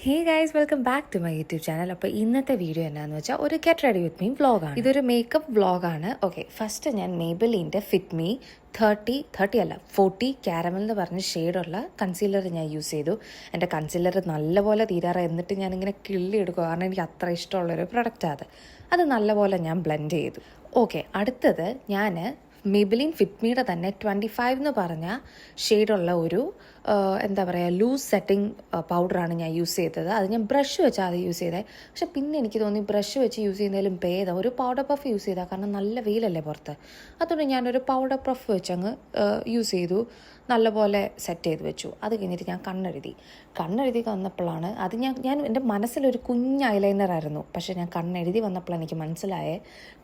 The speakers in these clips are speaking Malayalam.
Hey guys, welcome back to my YouTube channel. അപ്പോൾ ഇന്നത്തെ വീഡിയോ എന്നാന്ന് വെച്ചാൽ ഒരു ഗെറ്റ് റെഡി വിത്ത് മീ വ്ളോഗാണ്. ഇതൊരു മേക്കപ്പ് വ്ളോഗാണ്. ഓക്കെ, ഫസ്റ്റ് ഞാൻ മേബിലിൻ്റെ ഫിറ്റ് മീ 40 ക്യാരമൽ എന്ന് പറഞ്ഞ ഷെയ്ഡുള്ള കൺസീലർ ഞാൻ യൂസ് ചെയ്തു. എൻ്റെ കൺസീലർ നല്ലപോലെ തീരാറ്, എന്നിട്ട് ഞാനിങ്ങനെ കിള്ളി എടുക്കുക, കാരണം എനിക്ക് അത്ര ഇഷ്ടമുള്ളൊരു പ്രൊഡക്റ്റാണ് അത് നല്ലപോലെ ഞാൻ ബ്ലെൻഡ് ചെയ്തു. ഓക്കെ, അടുത്തത് ഞാൻ മെബിലിൻ ഫിറ്റ്മിയുടെ തന്നെ 25 എന്ന് പറഞ്ഞ ഷെയ്ഡുള്ള ഒരു എന്താ പറയുക ലൂസ് സെറ്റിംഗ് പൗഡറാണ് ഞാൻ യൂസ് ചെയ്തത്. അത് ഞാൻ ബ്രഷ് വെച്ചാൽ അത് യൂസ് ചെയ്തത്. പക്ഷെ പിന്നെ എനിക്ക് തോന്നി ബ്രഷ് വെച്ച് യൂസ് ചെയ്യുന്നതിലും ഭേദം ഒരു പൗഡർ പഫ് യൂസ് ചെയ്താൽ, കാരണം നല്ല വെയിലല്ലേ പുറത്ത്. അതുകൊണ്ട് ഞാനൊരു പൗഡർ പഫ് വെച്ചങ്ങ് യൂസ് ചെയ്തു, നല്ലപോലെ സെറ്റ് ചെയ്ത് വെച്ചു. അത് കഴിഞ്ഞിട്ട് ഞാൻ കണ്ണെഴുതി വന്നപ്പോഴാണ് അത് ഞാൻ എൻ്റെ മനസ്സിലൊരു കുഞ്ഞ് ഐലൈനറായിരുന്നു. പക്ഷേ ഞാൻ കണ്ണെഴുതി വന്നപ്പോഴാണ് എനിക്ക് മനസ്സിലായേ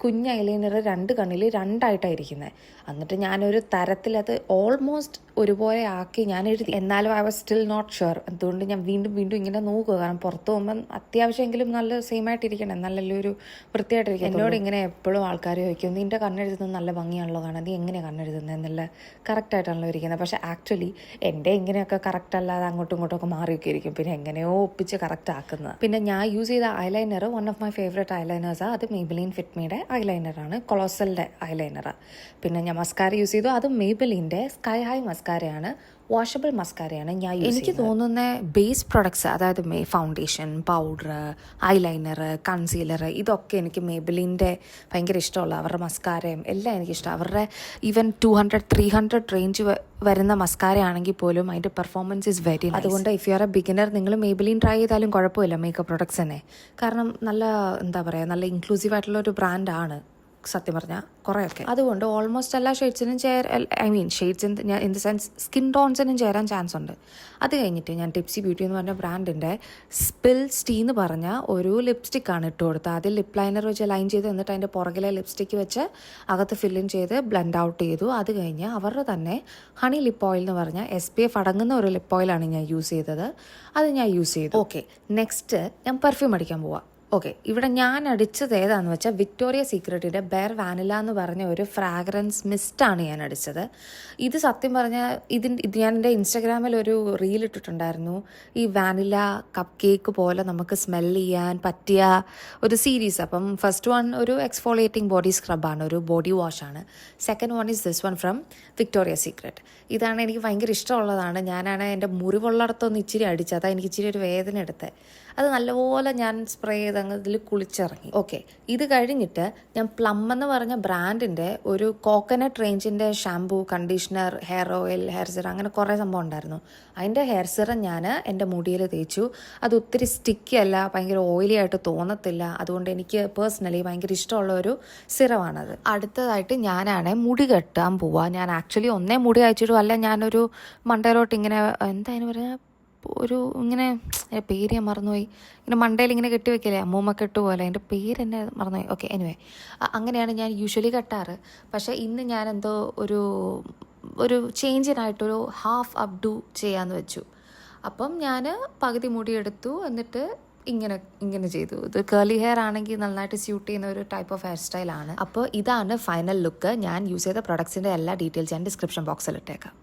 കുഞ്ഞ് ഐലൈനർ രണ്ട് കണ്ണിൽ രണ്ടായിട്ടാണ് ഇരിക്കുന്നത്. എന്നിട്ട് ഞാനൊരു തരത്തിലത് ഓൾമോസ്റ്റ് ഒരുപോലെ ആക്കി ഞാൻ എഴുതി. എന്നാലും I was still not sure. അതുകൊണ്ട് ഞാൻ വീണ്ടും ഇങ്ങനെ നോക്കുക, കാരണം പുറത്ത് പോകുമ്പം അത്യാവശ്യമെങ്കിലും നല്ല സെയിം ആയിട്ടിരിക്കണം, നല്ലൊരു ഒരു വൃത്തിയായിട്ടിരിക്കണം. എന്നോട് ഇങ്ങനെ എപ്പോഴും ആൾക്കാർ ചോദിക്കും, നിൻ്റെ കണ്ണെഴുതുന്നത് നല്ല ഭംഗിയാണല്ലോ കാണാൻ, നീ എങ്ങനെയാണ് കണ്ണെഴുതുന്നത്, നല്ല കറക്റ്റായിട്ടാണല്ലോ ഇരിക്കുന്നത്. പക്ഷേ ആക്ച്വലി എൻ്റെ ഇങ്ങനെയൊക്കെ കറക്റ്റ് അല്ലാതെ അങ്ങോട്ടും ഇങ്ങോട്ടും മാറിയൊക്കെ ഇരിക്കും, പിന്നെ എങ്ങനെയോ ഒപ്പിച്ച് കറക്റ്റ് ആക്കുന്നത്. പിന്നെ ഞാൻ യൂസ് ചെയ്ത eyeliner one of my favourite ഐലൈനേഴ്സാണ്. അത് മെയ്ബിലിൻ ഫിറ്റ്മിയുടെ ഐലൈനറാണ്, കൊളോസലിൻ്റെ ഐലൈനറാണ്. പിന്നെ ഞാൻ മസ്കാര യൂസ് ചെയ്തു, അത് മെയ്ബിലിൻ്റെ സ്കൈ ഹൈ മസ്കാരയാണ്, വാഷബിൾ മസ്കാരയാണ് ഞാൻ യൂസ്. എനിക്ക് തോന്നുന്ന ബേസ് പ്രൊഡക്ട്സ്, അതായത് ഫൗണ്ടേഷൻ, പൗഡർ, ഐലൈനർ, കൺസീലർ, ഇതൊക്കെ എനിക്ക് മെയ്ബിലിൻ്റെ ഭയങ്കര ഇഷ്ടമുള്ള. അവരുടെ മസ്കാരയും എല്ലാം എനിക്കിഷ്ടം. അവരുടെ ഈവൻ 200-300 റേഞ്ച് വരുന്ന മസ്കാര ആണെങ്കിൽ പോലും അതിൻ്റെ പെർഫോമൻസ് ഇസ് വെരി നൈസ്. അതുകൊണ്ട് if you are A beginner, നിങ്ങൾ മെയ്ബിലിൻ ട്രൈ ചെയ്താലും കുഴപ്പമില്ല മേക്കപ്പ് പ്രൊഡക്ട്സ് തന്നെ. കാരണം നല്ല എന്താ പറയുക, നല്ല ഇൻക്ലൂസീവ് ആയിട്ടുള്ള ഒരു ബ്രാൻഡാണ് സത്യം പറഞ്ഞാൽ കുറേയൊക്കെ. അതുകൊണ്ട് ഓൾമോസ്റ്റ് എല്ലാ ഷെയ്ഡ്സിനും shades in the sense skin ടോൺസിനും ചേരാൻ ചാൻസ് ഉണ്ട്. അത് കഴിഞ്ഞിട്ട് ഞാൻ ടിപ്സി ബ്യൂട്ടി എന്ന് പറഞ്ഞ ബ്രാൻഡിൻ്റെ സ്പിൽ സ്റ്റീ എന്ന് പറഞ്ഞ ഒരു ലിപ്സ്റ്റിക്കാണ് ഇട്ട് കൊടുത്തത്. അതിൽ ലിപ് ലൈനർ വെച്ച് ലൈൻ ചെയ്ത്, എന്നിട്ട് അതിൻ്റെ പുറകിലെ ലിപ്സ്റ്റിക്ക് വെച്ച് അകത്ത് ഫില്ലിൻ ചെയ്ത് ബ്ലെൻഡ് ഔട്ട് ചെയ്തു. അത് കഴിഞ്ഞ് അവരുടെ തന്നെ ഹണി ലിപ്പ് ഓയിൽ എന്ന് പറഞ്ഞാൽ SPF അടങ്ങുന്ന ഒരു ലിപ്പ് ഓയിലാണ് ഞാൻ യൂസ് ചെയ്തത്. അത് ഞാൻ യൂസ് ചെയ്തു. ഓക്കെ, നെക്സ്റ്റ് ഞാൻ പെർഫ്യൂം അടിക്കാൻ പോവാം. ഓക്കെ, ഇവിടെ ഞാൻ അടിച്ചത് ഏതാണെന്ന് വെച്ചാൽ വിക്ടോറിയ സീക്രട്ടിൻ്റെ ബെയർ വാനില എന്ന് പറഞ്ഞ ഒരു ഫ്രാഗ്രൻസ് മിസ്റ്റാണ് ഞാൻ അടിച്ചത്. ഇത് സത്യം പറഞ്ഞാൽ ഇത് ഞാൻ എൻ്റെ ഇൻസ്റ്റാഗ്രാമിൽ ഒരു റീൽ ഇട്ടിട്ടുണ്ടായിരുന്നു. ഈ വാനില കപ്പ് കേക്ക് പോലെ നമുക്ക് സ്മെൽ ചെയ്യാൻ പറ്റിയ ഒരു സീരീസ്. അപ്പം ഫസ്റ്റ് വൺ ഒരു എക്സ്ഫോളിയേറ്റിംഗ് ബോഡി സ്ക്രബാണ്, ഒരു ബോഡി വാഷാണ്. Second one is this one from Victoria Secret. ഇതാണ് എനിക്ക് ഭയങ്കര ഇഷ്ടമുള്ളതാണ്. ഞാനാണ് എൻ്റെ മുറിവുള്ളിടത്തൊന്ന് ഇച്ചിരി അടിച്ചത്, അതാണ് എനിക്ക് ഇച്ചിരി ഒരു വേദന എടുത്തത്. അത് നല്ലപോലെ ഞാൻ സ്പ്രേ ചെയ്ത് അങ്ങ് ഇതിൽ കുളിച്ചിറങ്ങി. ഓക്കെ, ഇത് കഴിഞ്ഞിട്ട് ഞാൻ പ്ലം എന്ന് പറഞ്ഞ ബ്രാൻഡിൻ്റെ ഒരു കോക്കനട്ട് റേഞ്ചിൻ്റെ shampoo, conditioner, hair oil, hair serum, അങ്ങനെ കുറേ സംഭവം ഉണ്ടായിരുന്നു. അതിൻ്റെ ഹെയർ സിറം ഞാൻ എൻ്റെ മുടിയിൽ തേച്ചു. അത് ഒത്തിരി സ്റ്റിക്കി അല്ല, ഭയങ്കര ഓയിലി ആയിട്ട് തോന്നത്തില്ല. അതുകൊണ്ട് എനിക്ക് പേഴ്സണലി ഭയങ്കര ഇഷ്ടമുള്ള ഒരു സിറമാണത്. അടുത്തതായിട്ട് ഞാനാണ് മുടി കെട്ടാൻ പോവുക. ഞാൻ ആക്ച്വലി ഒന്നേ മുടി അയച്ചിട്ടും അല്ല, ഞാനൊരു മണ്ടയിലോട്ട് ഇങ്ങനെ എന്താ അതിന് പറയുക, ഒരു ഇങ്ങനെ പേര് ഞാൻ മറന്നുപോയി, ഇങ്ങനെ മണ്ടയിൽ ഇങ്ങനെ കെട്ടി വെക്കില്ലേ, അമ്മൂമ്മ കെട്ട് പോലെ, അതിൻ്റെ പേര് എന്നെ മറന്നുപോയി. ഓക്കെ, എനിവേ അങ്ങനെയാണ് ഞാൻ യൂഷ്വലി കെട്ടാറ്. പക്ഷേ ഇന്ന് ഞാൻ എന്തോ ഒരു ചേഞ്ചിനായിട്ടൊരു ഹാഫ് അപ്ഡു ചെയ്യാമെന്ന് വെച്ചു. അപ്പം ഞാൻ പകുതി മുടി എടുത്തു, എന്നിട്ട് ഇങ്ങനെ ചെയ്തു. ഇത് കേർലി ഹെയർ ആണെങ്കിൽ നന്നായിട്ട് സ്യൂട്ട് ചെയ്യുന്ന ഒരു ടൈപ്പ് ഓഫ് ഹെയർ സ്റ്റൈലാണ്. അപ്പോൾ ഇതാണ് ഫൈനൽ ലുക്ക്. ഞാൻ യൂസ് ചെയ്ത പ്രൊഡക്ട്സിൻ്റെ എല്ലാ ഡീറ്റെയിൽസ് ഞാൻ ഡിസ്ക്രിപ്ഷൻ ബോക്സിൽ ഇട്ടേക്കാം.